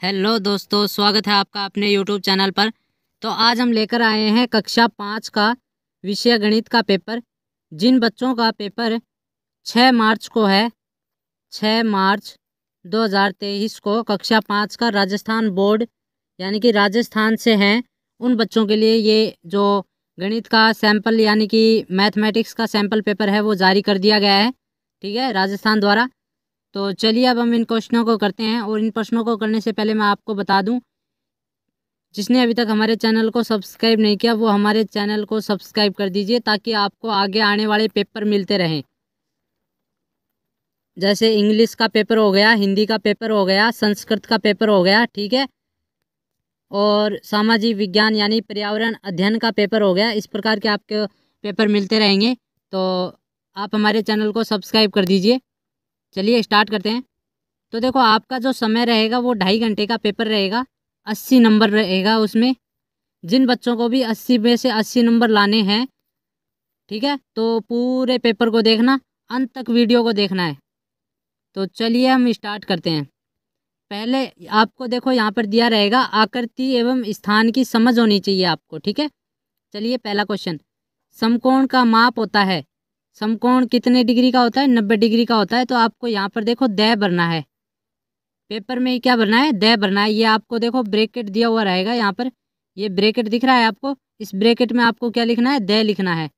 Hello दोस्तों, स्वागत है आपका अपने यूट्यूब चैनल पर। तो आज हम लेकर आए हैं कक्षा 5 का विषय गणित का पेपर। जिन बच्चों का पेपर 6 मार्च को है, 6 मार्च 2023 को कक्षा 5 का राजस्थान बोर्ड यानी कि राजस्थान से हैं, उन बच्चों के लिए ये जो गणित का सैंपल यानी कि मैथमेटिक्स का सैंपल पेपर है वो जारी कर दिया गया है। ठीक है, राजस्थान द्वारा। तो चलिए अब हम इन क्वेश्चनों को करते हैं। और इन प्रश्नों को करने से पहले मैं आपको बता दूं, जिसने अभी तक हमारे चैनल को सब्सक्राइब नहीं किया वो हमारे चैनल को सब्सक्राइब कर दीजिए, ताकि आपको आगे आने वाले पेपर मिलते रहें। जैसे इंग्लिश का पेपर हो गया, हिंदी का पेपर हो गया, संस्कृत का पेपर हो गया, ठीक है, और सामाजिक विज्ञान यानी पर्यावरण अध्ययन का पेपर हो गया। इस प्रकार के आपके पेपर मिलते रहेंगे, तो आप हमारे चैनल को सब्सक्राइब कर दीजिए। चलिए स्टार्ट करते हैं। तो देखो, आपका जो समय रहेगा वो 2.5 घंटे का पेपर रहेगा। 80 नंबर रहेगा उसमें। जिन बच्चों को भी 80 में से 80 नंबर लाने हैं, ठीक है, तो पूरे पेपर को देखना, अंत तक वीडियो को देखना है। तो चलिए हम स्टार्ट करते हैं। पहले आपको देखो यहाँ पर दिया रहेगा आकृति एवं स्थान की समझ होनी चाहिए आपको, ठीक है। चलिए पहला क्वेश्चन, समकोण का माप होता है। समकोण कितने डिग्री का होता है? 90 डिग्री का होता है। तो आपको यहाँ पर देखो दै भरना है। पेपर में क्या भरना है? दै भरना है। ये आपको देखो ब्रैकेट दिया हुआ रहेगा यहाँ पर, ये ब्रैकेट दिख रहा है आपको। इस ब्रैकेट में आपको क्या लिखना है? दै लिखना है।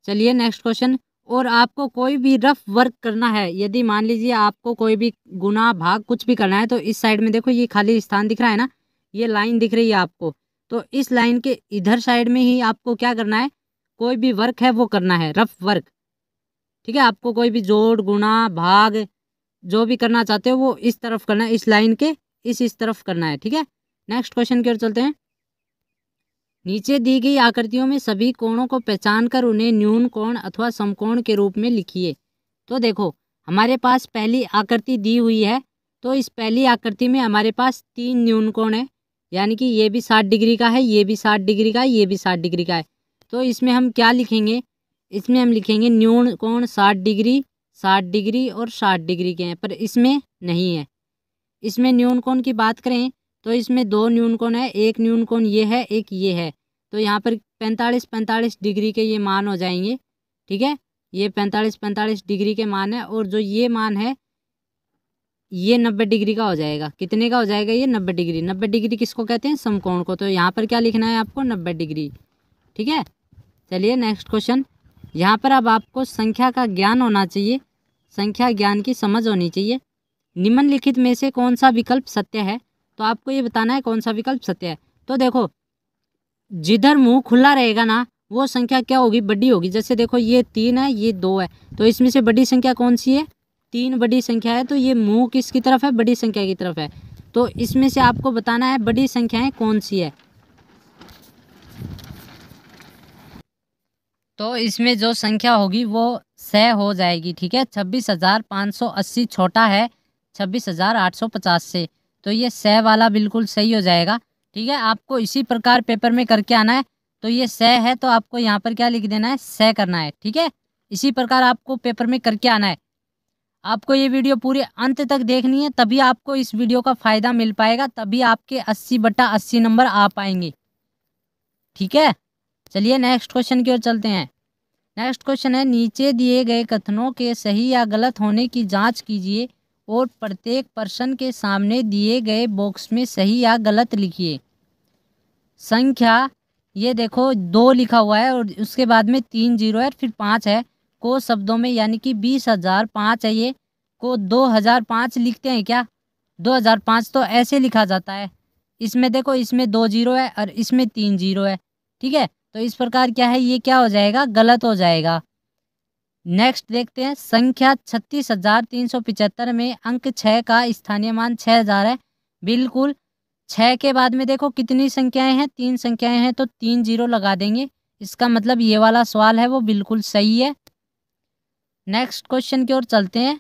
चलिए नेक्स्ट क्वेश्चन, और आपको कोई भी रफ वर्क करना है। यदि मान लीजिए आपको कोई भी गुना भाग कुछ भी करना है, तो इस साइड में देखो ये खाली स्थान दिख रहा है ना, ये लाइन दिख रही है आपको। तो इस लाइन के इधर साइड में ही आपको क्या करना है? कोई भी वर्क है वो करना है, रफ वर्क। ठीक है, आपको कोई भी जोड़ गुणा भाग जो भी करना चाहते हो वो इस तरफ करना है, इस लाइन के इस तरफ करना है। ठीक है, नेक्स्ट क्वेश्चन की ओर चलते हैं। नीचे दी गई आकृतियों में सभी कोणों को पहचान कर उन्हें न्यून कोण अथवा समकोण के रूप में लिखिए। तो देखो, हमारे पास पहली आकृति दी हुई है। तो इस पहली आकृति में हमारे पास 3 न्यून कोण है, यानी कि ये भी 60 डिग्री का है, ये भी 60 डिग्री का है, ये भी 60 डिग्री का है। तो इसमें हम क्या लिखेंगे? इसमें हम लिखेंगे न्यून कोण 60 डिग्री, 60 डिग्री और 60 डिग्री के हैं, पर इसमें नहीं है। इसमें न्यून कोण की बात करें तो इसमें 2 न्यून कोण है, एक न्यून कोण ये है, एक ये है। तो यहाँ पर 45-45 डिग्री के ये मान हो जाएंगे। ठीक है, ये 45-45 डिग्री के मान है, और जो ये मान है ये 90 डिग्री का हो जाएगा। कितने का हो जाएगा? ये 90 डिग्री। 90 डिग्री किसको कहते हैं? समकोण को। तो यहाँ पर क्या लिखना है आपको? 90 डिग्री। ठीक है, चलिए नेक्स्ट क्वेश्चन। यहाँ पर अब आपको संख्या का ज्ञान होना चाहिए, संख्या ज्ञान की समझ होनी चाहिए। निम्नलिखित में से कौन सा विकल्प सत्य है? तो आपको ये बताना है कौन सा विकल्प सत्य है। तो देखो, जिधर मुंह खुला रहेगा ना वो संख्या क्या होगी? बड़ी होगी। जैसे देखो ये 3 है, ये 2 है, तो इसमें से बड़ी संख्या कौन सी है? 3 बड़ी संख्या है। तो ये मुंह किसकी तरफ है? बड़ी संख्या की तरफ है। तो इसमें से आपको बताना है बड़ी संख्याएं कौन सी है। तो इसमें जो संख्या होगी वो 100 हो जाएगी। ठीक है, 26,580 छोटा है 26,850 से। तो ये 100 वाला बिल्कुल सही हो जाएगा। ठीक है, आपको इसी प्रकार पेपर में करके आना है। तो ये 100 है, तो आपको यहाँ पर क्या लिख देना है? 100 करना है। ठीक है, इसी प्रकार आपको पेपर में करके आना है। आपको ये वीडियो पूरे अंत तक देखनी है, तभी आपको इस वीडियो का फ़ायदा मिल पाएगा, तभी आपके 80/80 नंबर आ पाएंगे। ठीक है, चलिए नेक्स्ट क्वेश्चन की ओर चलते हैं। नेक्स्ट क्वेश्चन है, नीचे दिए गए कथनों के सही या गलत होने की जांच कीजिए और प्रत्येक प्रश्न के सामने दिए गए बॉक्स में सही या गलत लिखिए। संख्या ये देखो 2 लिखा हुआ है और उसके बाद में 3 जीरो है, फिर 5 है। को शब्दों में यानी कि 20,005 है, ये को 2005 लिखते हैं क्या? 2005 तो ऐसे लिखा जाता है। इसमें देखो, इसमें 2 जीरो है और इसमें 3 जीरो है। ठीक है, तो इस प्रकार क्या है? ये क्या हो जाएगा? गलत हो जाएगा। नेक्स्ट देखते हैं, संख्या 36,375 में अंक 6 का स्थानीय मान 6,000 है। बिल्कुल, 6 के बाद में देखो कितनी संख्याएं हैं? 3 संख्याएं हैं, तो 3 जीरो लगा देंगे। इसका मतलब ये वाला सवाल है वो बिल्कुल सही है। नेक्स्ट क्वेश्चन की ओर चलते हैं।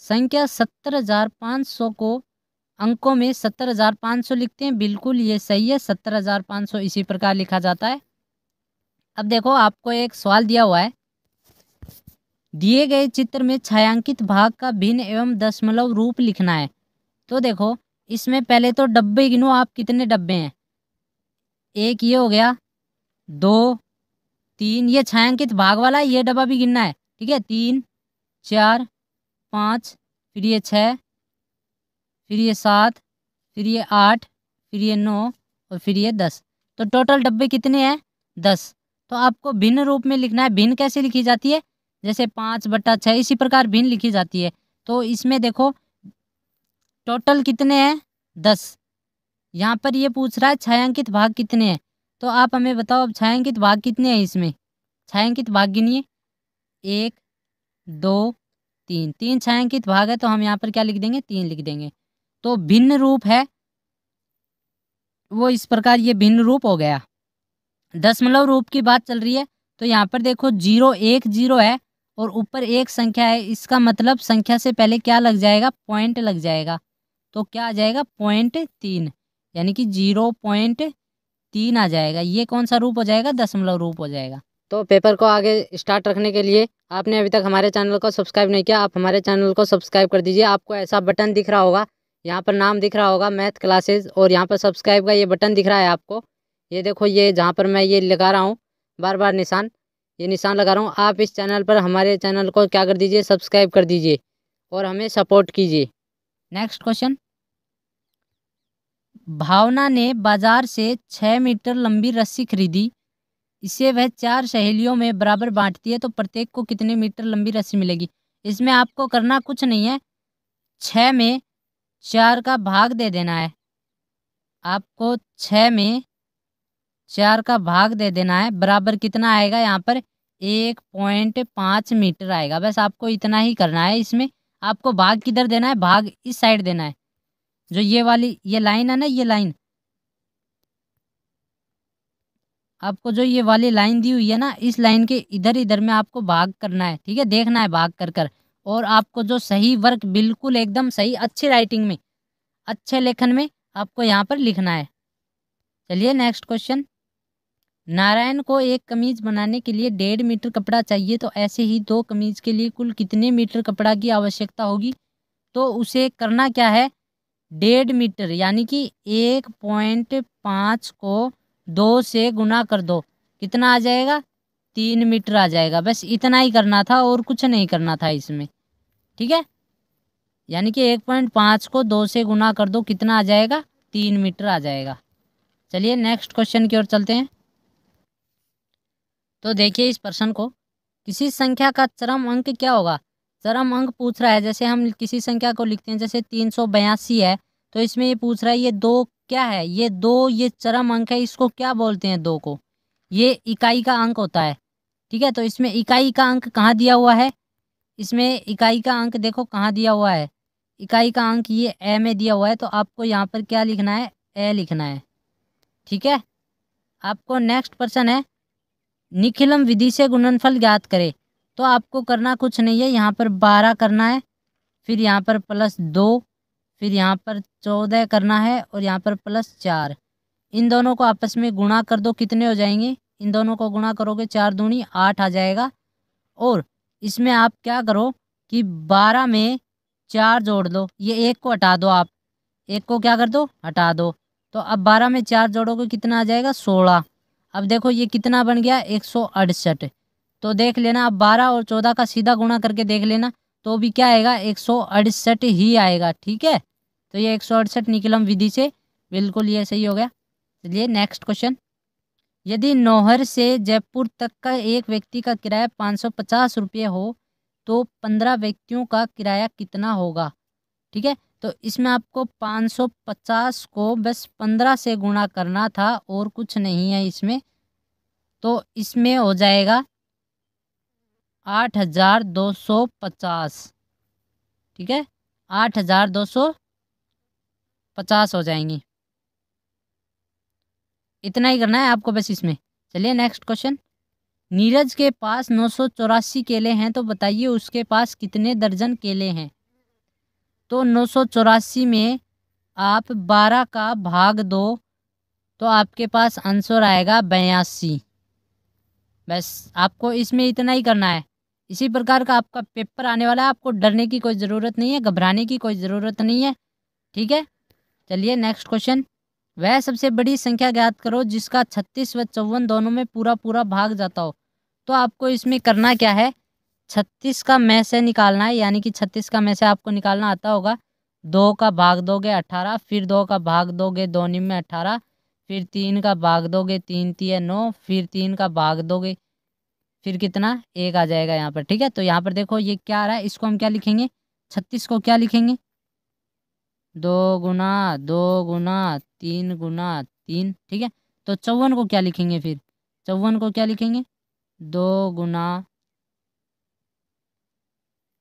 संख्या 70,500 को अंकों में 70,500 लिखते हैं। बिल्कुल ये सही है, 70,500 इसी प्रकार लिखा जाता है। अब देखो, आपको एक सवाल दिया हुआ है, दिए गए चित्र में छायांकित भाग का भिन्न एवं दशमलव रूप लिखना है। तो देखो, इसमें पहले तो डब्बे गिनो आप, कितने डब्बे हैं। एक ये हो गया, 2 3, ये छायांकित भाग वाला है, ये डब्बा भी गिनना है, ठीक है। 3 4 5, फिर ये 6, फिर ये 7, फिर ये 8, फिर ये 9 और फिर ये 10। तो टोटल डब्बे कितने हैं, 10। तो आपको भिन्न रूप में लिखना है। भिन्न कैसे लिखी जाती है, जैसे 5/6 इसी प्रकार भिन्न लिखी जाती है। तो इसमें देखो टोटल कितने हैं, 10। यहाँ पर ये पूछ रहा है छायांकित भाग कितने हैं, तो आप हमें बताओ अब छायांकित भाग कितने हैं इसमें। छायांकित भाग गिनिए, 1 2 3, 3 छायांकित भाग है, तो हम यहाँ पर क्या लिख देंगे, 3 लिख देंगे। तो भिन्न रूप है वो इस प्रकार, ये भिन्न रूप हो गया। दशमलव रूप की बात चल रही है, तो यहाँ पर देखो 0 1 0 है और ऊपर एक संख्या है, इसका मतलब संख्या से पहले क्या लग जाएगा, पॉइंट लग जाएगा। तो क्या आ जाएगा, 0.3, यानी कि 0.3 आ जाएगा। ये कौन सा रूप हो जाएगा, दशमलव रूप हो जाएगा। तो पेपर को आगे स्टार्ट रखने के लिए आपने अभी तक हमारे चैनल को सब्सक्राइब नहीं किया, आप हमारे चैनल को सब्सक्राइब कर दीजिए। आपको ऐसा बटन दिख रहा होगा, यहाँ पर नाम दिख रहा होगा मैथ क्लासेस, और यहाँ पर सब्सक्राइब का ये बटन दिख रहा है आपको। ये देखो, ये जहाँ पर मैं ये लगा रहा हूँ बार बार निशान, ये निशान लगा रहा हूँ। आप इस चैनल पर हमारे चैनल को क्या कर दीजिए, सब्सक्राइब कर दीजिए और हमें सपोर्ट कीजिए। नेक्स्ट क्वेश्चन, भावना ने बाजार से 6 मीटर लंबी रस्सी खरीदी, इसे वह 4 सहेलियों में बराबर बांटती है, तो प्रत्येक को कितने मीटर लंबी रस्सी मिलेगी। इसमें आपको करना कुछ नहीं है, 6 में 4 का भाग दे देना है। आपको 6 में 4 का भाग दे देना है, बराबर कितना आएगा, यहाँ पर 1.5 मीटर आएगा। बस आपको इतना ही करना है। इसमें आपको भाग किधर देना है, भाग इस साइड देना है। जो ये वाली ये लाइन है ना, ये लाइन आपको जो ये वाली लाइन दी हुई है ना, इस लाइन के इधर इधर में आपको भाग करना है, ठीक है। देखना है भाग कर कर, और आपको जो सही वर्क बिल्कुल एकदम सही अच्छी राइटिंग में अच्छे लेखन में आपको यहाँ पर लिखना है। चलिए नेक्स्ट क्वेश्चन, नारायण को एक कमीज बनाने के लिए 1.5 मीटर कपड़ा चाहिए, तो ऐसे ही 2 कमीज के लिए कुल कितने मीटर कपड़ा की आवश्यकता होगी। तो उसे करना क्या है, 1.5 मीटर यानी कि 1.5 को 2 से गुना कर दो, कितना आ जाएगा, 3 मीटर आ जाएगा। बस इतना ही करना था और कुछ नहीं करना था इसमें, ठीक है। यानी कि 1.5 को 2 से गुना कर दो, कितना आ जाएगा, 3 मीटर आ जाएगा। चलिए नेक्स्ट क्वेश्चन की ओर चलते हैं। तो देखिए इस प्रश्न को, किसी संख्या का चरम अंक क्या होगा। चरम अंक पूछ रहा है, जैसे हम किसी संख्या को लिखते हैं, जैसे 382 है, तो इसमें ये पूछ रहा है ये 2 क्या है, ये 2 ये चरम अंक है, इसको क्या बोलते हैं, 2 को, ये इकाई का अंक होता है, ठीक है। तो इसमें इकाई का अंक कहाँ दिया हुआ है, इसमें इकाई का अंक देखो कहाँ दिया हुआ है, इकाई का अंक ये ए में दिया हुआ है। तो आपको यहाँ पर क्या लिखना है, ए लिखना है, ठीक है। आपको नेक्स्ट प्रश्न है, निखिलम विधि से गुणनफल ज्ञात करे। तो आपको करना कुछ नहीं है, यहाँ पर 12 करना है, फिर यहाँ पर +2, फिर यहाँ पर 14 करना है और यहाँ पर +4। इन दोनों को आपस में गुणा कर दो, कितने हो जाएंगे, इन दोनों को गुणा करोगे 4 दूनी 8 आ जाएगा। और इसमें आप क्या करो कि 12 में 4 जोड़ दो, ये 1 को हटा दो, आप 1 को क्या कर दो, हटा दो। तो अब 12 में 4 जोड़ोगे कितना आ जाएगा, 16। अब देखो ये कितना बन गया, 168। तो देख लेना, अब 12 और 14 का सीधा गुणा करके देख लेना, तो भी क्या आएगा, 168 ही आएगा, ठीक है। तो ये 168 निकलम विधि से बिल्कुल ये सही हो गया। चलिए नेक्स्ट क्वेश्चन, यदि नौहर से जयपुर तक का एक व्यक्ति का किराया 550 रुपये हो, तो 15 व्यक्तियों का किराया कितना होगा, ठीक है। तो इसमें आपको 550 को बस 15 से गुणा करना था और कुछ नहीं है इसमें। तो इसमें हो जाएगा 8250, ठीक है, 8250 हो जाएंगी। इतना ही करना है आपको बस इसमें। चलिए नेक्स्ट क्वेश्चन, नीरज के पास 984 केले हैं, तो बताइए उसके पास कितने दर्जन केले हैं। तो 984 में आप 12 का भाग दो, तो आपके पास आंसर आएगा 82। बस आपको इसमें इतना ही करना है। इसी प्रकार का आपका पेपर आने वाला है, आपको डरने की कोई ज़रूरत नहीं है, घबराने की कोई ज़रूरत नहीं है, ठीक है। चलिए नेक्स्ट क्वेश्चन, वह सबसे बड़ी संख्या ज्ञात करो जिसका 36 व 54 दोनों में पूरा पूरा भाग जाता हो। तो आपको इसमें करना क्या है, 36 का में से निकालना है, यानी कि 36 का में से आपको निकालना आता होगा। 2 का भाग दोगे 18, फिर 2 का भाग दोगे 2 में 18, फिर 3 का भाग दोगे 3 तिया 9, फिर 3 का भाग दोगे फिर कितना 1 आ जाएगा यहाँ पर। ठीक है, तो यहाँ पर देखो ये क्या आ रहा है, इसको हम क्या लिखेंगे, 36 को क्या लिखेंगे, 2 गुना 3 गुना 3। ठीक है, तो 54 को क्या लिखेंगे, फिर 54 को क्या लिखेंगे, 2 गुना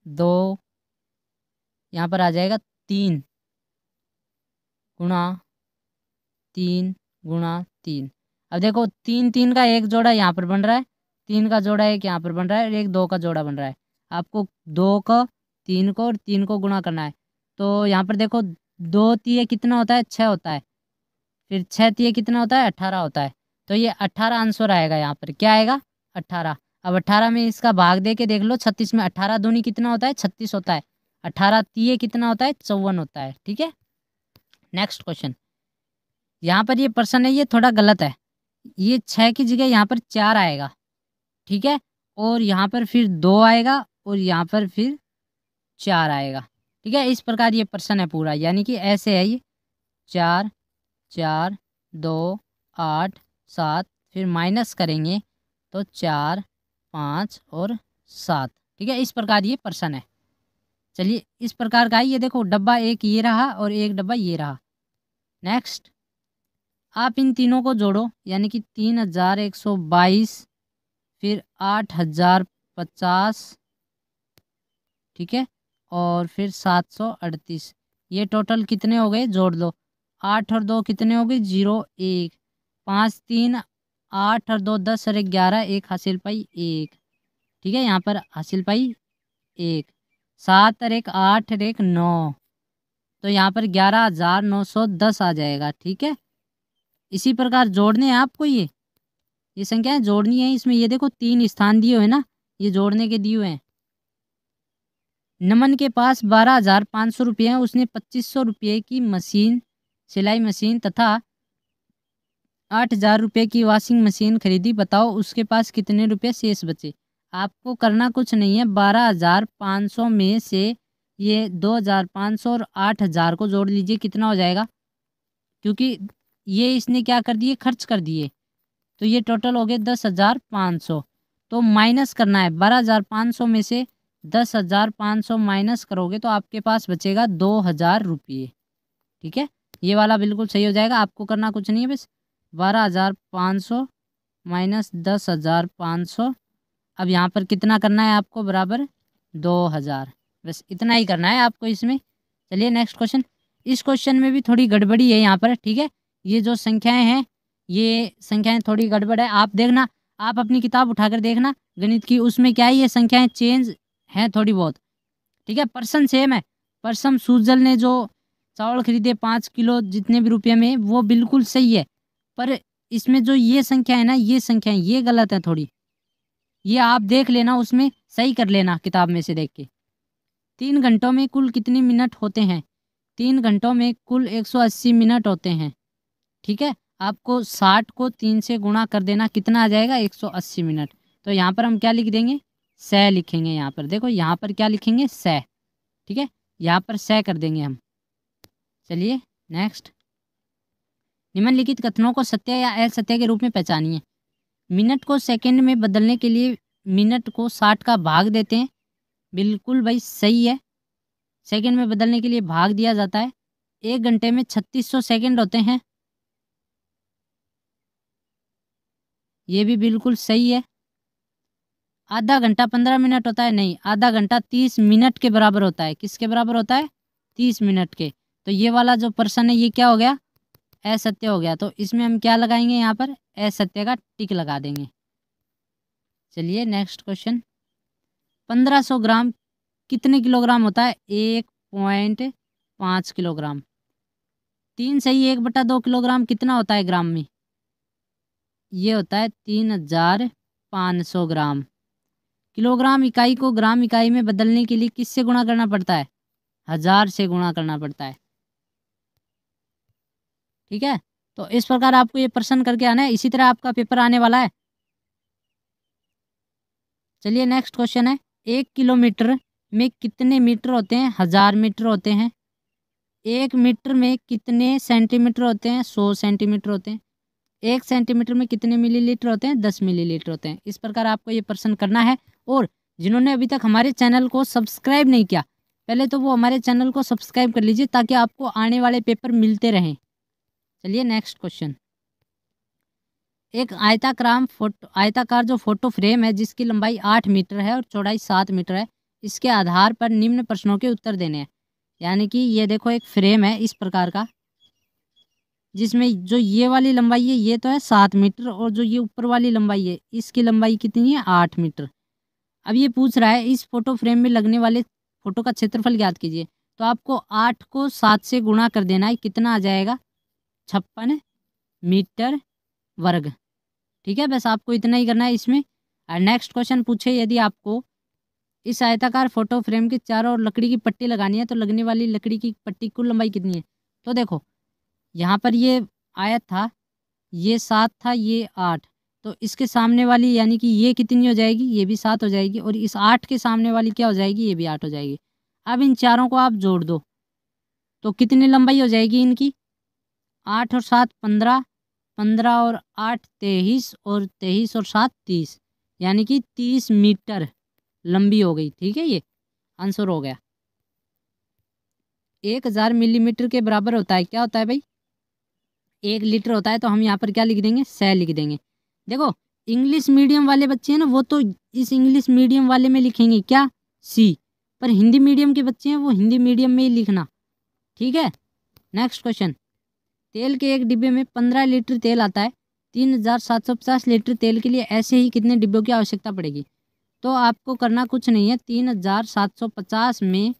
2, यहाँ पर आ जाएगा 3 गुना 3 गुना 3। अब देखो 3 का एक जोड़ा यहाँ पर बन रहा है, 3 का जोड़ा एक यहाँ पर बन रहा है और एक 2 का जोड़ा बन रहा है। आपको 2 को 3 को और 3 को गुणा करना है। तो यहाँ पर देखो 2 तिये कितना होता है, 6 होता है, फिर 6 तिये कितना होता है, 18 होता है। तो ये 18 आंसर आएगा, यहाँ पर क्या आएगा, 18। अब 18 में इसका भाग दे के देख लो, 36 में 18 दूनी कितना होता है, 36 होता है, 18 तिये कितना होता है, 54 होता है। ठीक है, नेक्स्ट क्वेश्चन, यहाँ पर ये प्रश्न है ये थोड़ा गलत है, ये 6 की जगह यहाँ पर 4 आएगा। ठीक है, और यहाँ पर फिर 2 आएगा और यहाँ पर फिर 4 आएगा। ठीक है, इस प्रकार ये प्रश्न है पूरा, यानी कि ऐसे है ये 4 4 2 8 7, फिर माइनस करेंगे तो 4 5 और 7। ठीक है, इस प्रकार ये प्रश्न है। चलिए इस प्रकार का है, ये देखो डब्बा एक ये रहा और एक डब्बा ये रहा। नेक्स्ट, आप इन तीनों को जोड़ो, यानी कि 3122 फिर 8050, ठीक है, और फिर 738। ये टोटल कितने हो गए, जोड़ लो, 8 और 2 कितने हो गए, 0 1, 5 3 8 और 2 10 और 11, एक हासिल पाई 1। ठीक है, यहाँ पर हासिल पाई 1, 7 और 1 8 और 1 9, तो यहाँ पर 11910 आ जाएगा। ठीक है, इसी प्रकार जोड़ने हैं आपको, ये संख्याएं जोड़नी है। इसमें ये देखो 3 स्थान दिए हुए हैं ना, ये जोड़ने के दिए हुए हैं। नमन के पास 12,500 रुपये हैं, उसने 2500 रुपये की मशीन, सिलाई मशीन तथा 8,000 रुपये की वॉशिंग मशीन खरीदी। बताओ उसके पास कितने रुपये शेष बचे। आपको करना कुछ नहीं है, 12,500 में से ये 2,500 और 8,000 को जोड़ लीजिए, कितना हो जाएगा, क्योंकि ये इसने क्या कर दिए, खर्च कर दिए, तो ये टोटल हो गए 10,500। तो माइनस करना है, 12,500 में से 10,500 माइनस करोगे तो आपके पास बचेगा 2,000 रुपये। ठीक है, ये वाला बिल्कुल सही हो जाएगा। आपको करना कुछ नहीं है, बस 12,500 माइनस 10,500। अब यहाँ पर कितना करना है आपको, बराबर 2,000, बस इतना ही करना है आपको इसमें। चलिए नेक्स्ट क्वेश्चन, इस क्वेश्चन में भी थोड़ी गड़बड़ी है यहाँ पर। ठीक है, ये जो संख्याएं हैं, ये संख्याएं थोड़ी गड़बड़ है, आप देखना, आप अपनी किताब उठाकर देखना गणित की, उसमें क्या है, ये संख्याएं चेंज हैं थोड़ी बहुत। ठीक है, पर्सन सेम है, परसम सूजल ने जो चावल खरीदे 5 किलो जितने भी रुपये में, वो बिल्कुल सही है, पर इसमें जो ये संख्या है ना, ये संख्याएं ये गलत है थोड़ी, ये आप देख लेना, उसमें सही कर लेना किताब में से देख के। 3 घंटों में कुल कितने मिनट होते हैं, 3 घंटों में कुल 180 मिनट होते हैं। ठीक है, आपको 60 को 3 से गुणा कर देना, कितना आ जाएगा, 180 मिनट। तो यहाँ पर हम क्या लिख देंगे, 100 लिखेंगे। यहाँ पर देखो, यहाँ पर क्या लिखेंगे, 100। ठीक है, यहाँ पर 100 कर देंगे हम। चलिए नेक्स्ट, निम्नलिखित कथनों को सत्य या असत्य के रूप में पहचानिए। मिनट को सेकंड में बदलने के लिए मिनट को 60 का भाग देते हैं, बिल्कुल भाई सही है, सेकंड में बदलने के लिए भाग दिया जाता है। 1 घंटे में 3600 सेकंड होते हैं, ये भी बिल्कुल सही है। आधा घंटा 15 मिनट होता है, नहीं, आधा घंटा 30 मिनट के बराबर होता है। किसके बराबर होता है, 30 मिनट के। तो ये वाला जो प्रश्न है ये क्या हो गया, असत्य हो गया। तो इसमें हम क्या लगाएंगे, यहाँ पर असत्य का टिक लगा देंगे। चलिए नेक्स्ट क्वेश्चन, 1500 ग्राम कितने किलोग्राम होता है, 1.5 किलोग्राम। 3 सही 1/2 किलोग्राम कितना होता है ग्राम में, ये होता है 3,500 ग्राम। किलोग्राम इकाई को ग्राम इकाई में बदलने के लिए किससे गुणा करना पड़ता है, 1000 से गुणा करना पड़ता है। ठीक है, तो इस प्रकार आपको ये प्रश्न करके आना है, इसी तरह आपका पेपर आने वाला है। चलिए नेक्स्ट क्वेश्चन है, 1 किलोमीटर में कितने मीटर होते हैं? 1000 मीटर होते हैं। 1 मीटर में कितने सेंटीमीटर होते हैं? 100 सेंटीमीटर होते हैं। 1 सेंटीमीटर में कितने मिलीलीटर होते हैं? 10 मिलीलीटर होते हैं। इस प्रकार आपको ये प्रश्न करना है। और जिन्होंने अभी तक हमारे चैनल को सब्सक्राइब नहीं किया, पहले तो वो हमारे चैनल को सब्सक्राइब कर लीजिए ताकि आपको आने वाले पेपर मिलते रहें। चलिए नेक्स्ट क्वेश्चन, एक आयताकार जो फोटो फ्रेम है जिसकी लंबाई 8 मीटर है और चौड़ाई 7 मीटर है, इसके आधार पर निम्न प्रश्नों के उत्तर देने हैं। यानी कि ये देखो एक फ्रेम है इस प्रकार का, जिसमें जो ये वाली लंबाई है ये तो है 7 मीटर और जो ये ऊपर वाली लंबाई है इसकी लंबाई कितनी है? 8 मीटर। अब ये पूछ रहा है इस फोटो फ्रेम में लगने वाले फोटो का क्षेत्रफल ज्ञात कीजिए। तो आपको 8 को 7 से गुणा कर देना है, कितना आ जाएगा? 56 मीटर वर्ग। ठीक है, बस आपको इतना ही करना है इसमें। नेक्स्ट क्वेश्चन पूछे, यदि आपको इस आयताकार फोटो फ्रेम के चारों ओर लकड़ी की पट्टी लगानी है तो लगने वाली लकड़ी की पट्टी कुल लंबाई कितनी है? तो देखो यहाँ पर ये आयत था, ये 7 था, ये 8, तो इसके सामने वाली यानी कि ये कितनी हो जाएगी? ये भी 7 हो जाएगी और इस 8 के सामने वाली क्या हो जाएगी? ये भी 8 हो जाएगी। अब इन चारों को आप जोड़ दो तो कितनी लंबाई हो जाएगी इनकी? 8 और 7 15, 15 और 8 23 और 23 और 7 30, यानी कि 30 मीटर लंबी हो गई। ठीक है, ये आंसर हो गया। 1000 मिलीमीटर के बराबर होता है, क्या होता है भाई? 1 लीटर होता है। तो हम यहाँ पर क्या लिख देंगे? 100 लिख देंगे। देखो इंग्लिश मीडियम वाले बच्चे हैं ना, वो तो इस इंग्लिश मीडियम वाले में लिखेंगे क्या? सी। पर हिंदी मीडियम के बच्चे हैं वो हिंदी मीडियम में ही लिखना। ठीक है, नेक्स्ट क्वेश्चन, तेल के एक डिब्बे में 15 लीटर तेल आता है। 3750 लीटर तेल के लिए ऐसे ही कितने डिब्बों की आवश्यकता पड़ेगी? तो आपको करना कुछ नहीं है, 3750 में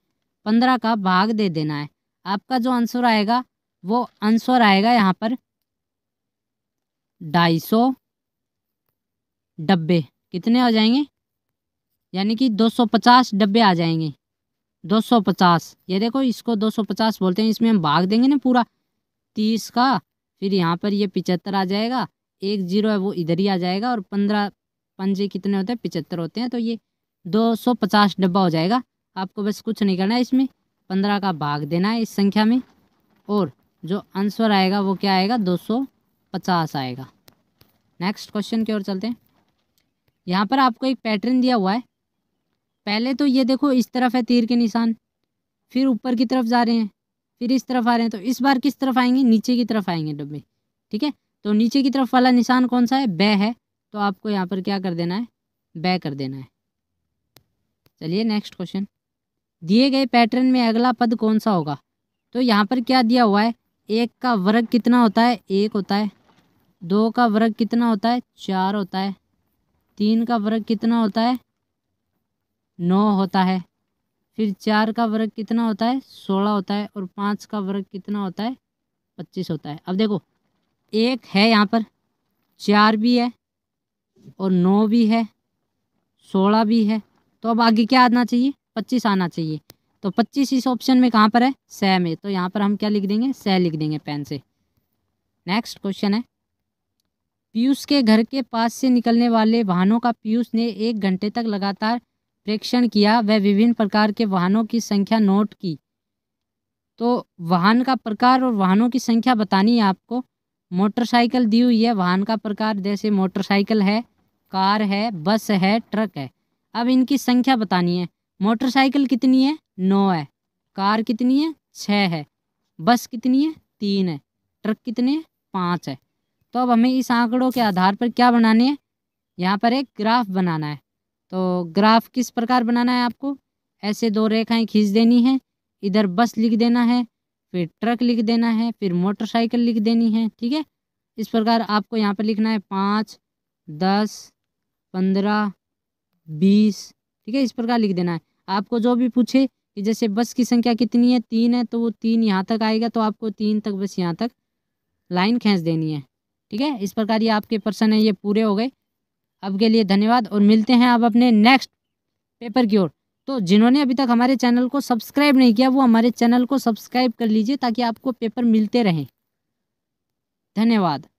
15 का भाग दे देना है। आपका जो आंसर आएगा वो आंसर आएगा यहाँ पर 250 डब्बे। कितने हो जाएंगे? यानी कि 250 डब्बे आ जाएंगे। 250, ये देखो इसको 250 बोलते हैं। इसमें हम भाग देंगे ना पूरा 30 का, फिर यहाँ पर ये 75 आ जाएगा। 1 0 है वो इधर ही आ जाएगा और 15 पंजे कितने होते हैं? 75 होते हैं। तो ये 250 डब्बा हो जाएगा। आपको बस कुछ नहीं करना है, इसमें 15 का भाग देना है इस संख्या में और जो आंसर आएगा वो क्या आएगा? 250 आएगा। नेक्स्ट क्वेश्चन की ओर चलते हैं। यहाँ पर आपको एक पैटर्न दिया हुआ है। पहले तो ये देखो इस तरफ है तीर के निशान, फिर ऊपर की तरफ जा रहे हैं, फिर इस तरफ आ रहे हैं। तो इस बार किस तरफ आएंगे? नीचे की तरफ आएंगे डब्बे। ठीक है, तो नीचे की तरफ वाला निशान कौन सा है? बै है। तो आपको यहाँ पर क्या कर देना है? बै कर देना है। चलिए नेक्स्ट क्वेश्चन, दिए गए पैटर्न में अगला पद कौन सा होगा? तो यहाँ पर क्या दिया हुआ है? 1 का वर्ग कितना होता है? 1 होता है। 2 का वर्ग कितना होता है? 4 होता है। 3 का वर्ग कितना होता है? 9 होता है। फिर 4 का वर्ग कितना होता है? 16 होता है। और 5 का वर्ग कितना होता है? 25 होता है। अब देखो 1 है यहाँ पर, 4 भी है और 9 भी है, 16 भी है। तो अब आगे क्या आना चाहिए? 25 आना चाहिए। तो 25 इस ऑप्शन में कहाँ पर है? सै में। तो यहाँ पर हम क्या लिख देंगे? सै लिख देंगे पेन से। नेक्स्ट क्वेश्चन है, पीयूष के घर के पास से निकलने वाले वाहनों का पीयूष ने 1 घंटे तक लगातार प्रेक्षण किया। वह विभिन्न प्रकार के वाहनों की संख्या नोट की। तो वाहन का प्रकार और वाहनों की संख्या बतानी है आपको। मोटरसाइकिल दी हुई है, वाहन का प्रकार जैसे मोटरसाइकिल है, कार है, बस है, ट्रक है। अब इनकी संख्या बतानी है। मोटरसाइकिल कितनी है? 9 है। कार कितनी है? 6 है। बस कितनी है? 3 है। ट्रक कितने हैं? 5 है। तो अब हमें इस आंकड़ों के आधार पर क्या बनाने हैं? यहाँ पर एक ग्राफ बनाना है। तो ग्राफ किस प्रकार बनाना है आपको? ऐसे 2 रेखाएं खींच देनी है। इधर बस लिख देना है, फिर ट्रक लिख देना है, फिर मोटरसाइकिल लिख देनी है। ठीक है, इस प्रकार आपको यहाँ पर लिखना है 5, 10, 15, 20। ठीक है, इस प्रकार लिख देना है। आपको जो भी पूछे कि जैसे बस की संख्या कितनी है? 3 है, तो वो 3 यहाँ तक आएगा। तो आपको 3 तक बस यहाँ तक लाइन खींच देनी है। ठीक है, इस प्रकार ये आपके प्रश्न है ये पूरे हो गए। अब के लिए धन्यवाद और मिलते हैं अब अपने नेक्स्ट पेपर की ओर। तो जिन्होंने अभी तक हमारे चैनल को सब्सक्राइब नहीं किया वो हमारे चैनल को सब्सक्राइब कर लीजिए ताकि आपको पेपर मिलते रहें। धन्यवाद।